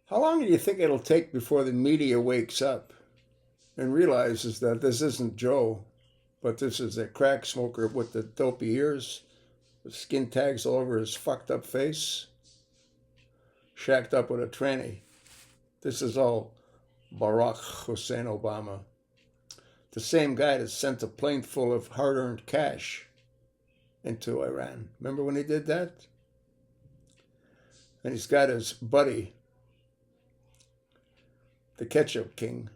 How long do you think it'll take before the media wakes up and realizes that this isn't Joe, but this is a crack smoker with the dopey ears, the skin tags all over his fucked up face, shacked up with a tranny? This is all Barack Hussein Obama, the same guy that sent a plane full of hard-earned cash into Iran. Remember when he did that? And he's got his buddy, the ketchup king,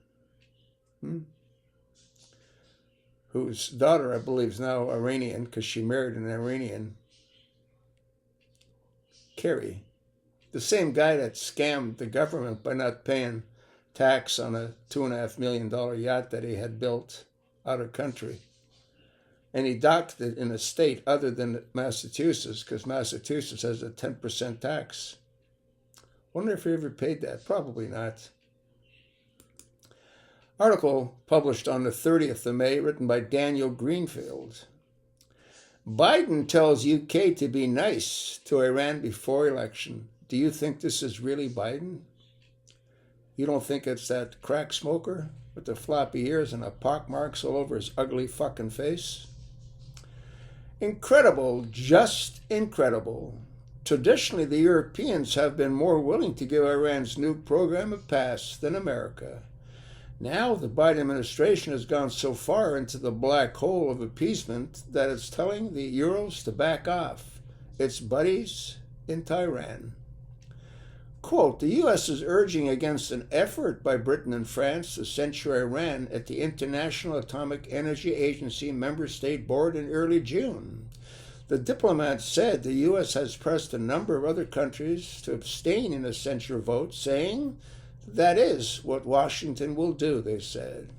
whose daughter, I believe, is now Iranian because she married an Iranian, Kerry. The same guy that scammed the government by not paying tax on a $2.5 million yacht that he had built out of country. And he docked it in a state other than Massachusetts, because Massachusetts has a 10% tax. Wonder if he ever paid that. Probably not. Article published on the 30th of May, written by Daniel Greenfield. Biden tells UK to be nice to Iran before election. Do you think this is really Biden? You don't think it's that crack smoker with the floppy ears and the pock marks all over his ugly fucking face? Incredible, just incredible. Traditionally, the Europeans have been more willing to give Iran's nuke program a pass than America. Now the Biden administration has gone so far into the black hole of appeasement that it's telling the Euros to back off, its buddies in Tehran. Quote, the U.S. is urging against an effort by Britain and France to censure Iran at the International Atomic Energy Agency member state board in early June. The diplomat said the U.S. has pressed a number of other countries to abstain in a censure vote, saying that is what Washington will do, they said.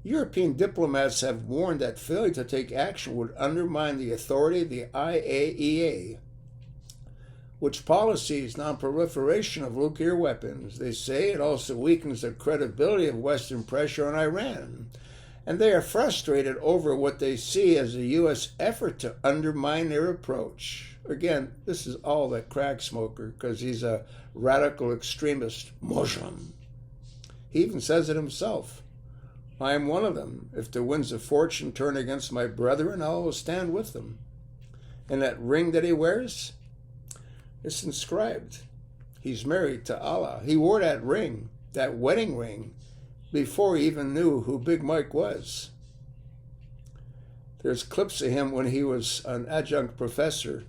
European diplomats have warned that failure to take action would undermine the authority of the IAEA, which policies non-proliferation of nuclear weapons. They say it also weakens the credibility of Western pressure on Iran. And they are frustrated over what they see as a U.S. effort to undermine their approach. Again, this is all that crack smoker because he's a radical extremist Muslim. He even says it himself. I am one of them. If the winds of fortune turn against my brethren, I will stand with them. And that ring that he wears, it's inscribed. He's married to Allah. He wore that ring, that wedding ring, before he even knew who Big Mike was. There's clips of him when he was an adjunct professor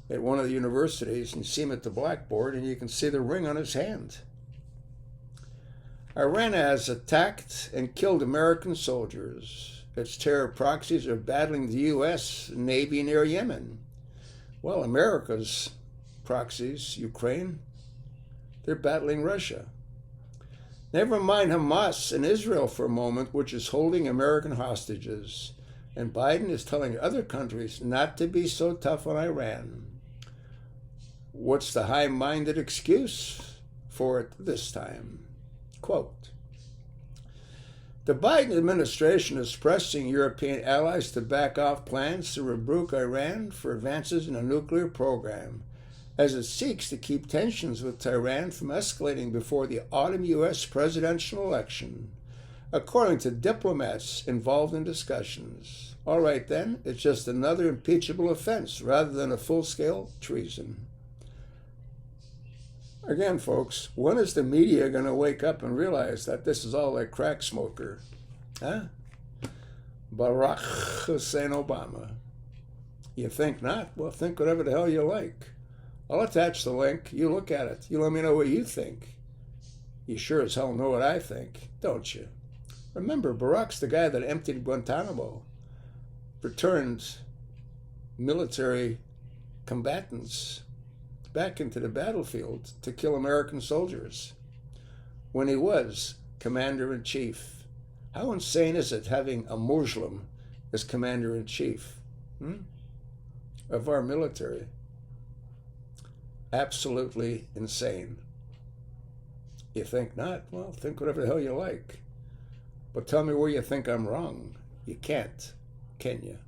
at one of the universities, and you see him at the blackboard, and you can see the ring on his hand. Iran has attacked and killed American soldiers. Its terror proxies are battling the U.S. Navy near Yemen. Well, America's proxies, Ukraine, they're battling Russia. Never mind Hamas and Israel for a moment, which is holding American hostages. And Biden is telling other countries not to be so tough on Iran. What's the high-minded excuse for it this time? Quote, the Biden administration is pressing European allies to back off plans to rebuke Iran for advances in a nuclear program, as it seeks to keep tensions with Tehran from escalating before the autumn U.S. presidential election, according to diplomats involved in discussions. All right, then, it's just another impeachable offense rather than a full-scale treason. Again, folks, when is the media going to wake up and realize that this is all a crack smoker? Huh? Barack Hussein Obama. You think not? Well, think whatever the hell you like. I'll attach the link. You look at it. You let me know what you think. You sure as hell know what I think, don't you? Remember, Barack's the guy that emptied Guantanamo, returned military combatants back into the battlefield to kill American soldiers when he was commander-in-chief. How insane is it having a Muslim as commander-in-chief of our military? Absolutely insane. You think not? Well, think whatever the hell you like. But tell me where you think I'm wrong. You can't, can you?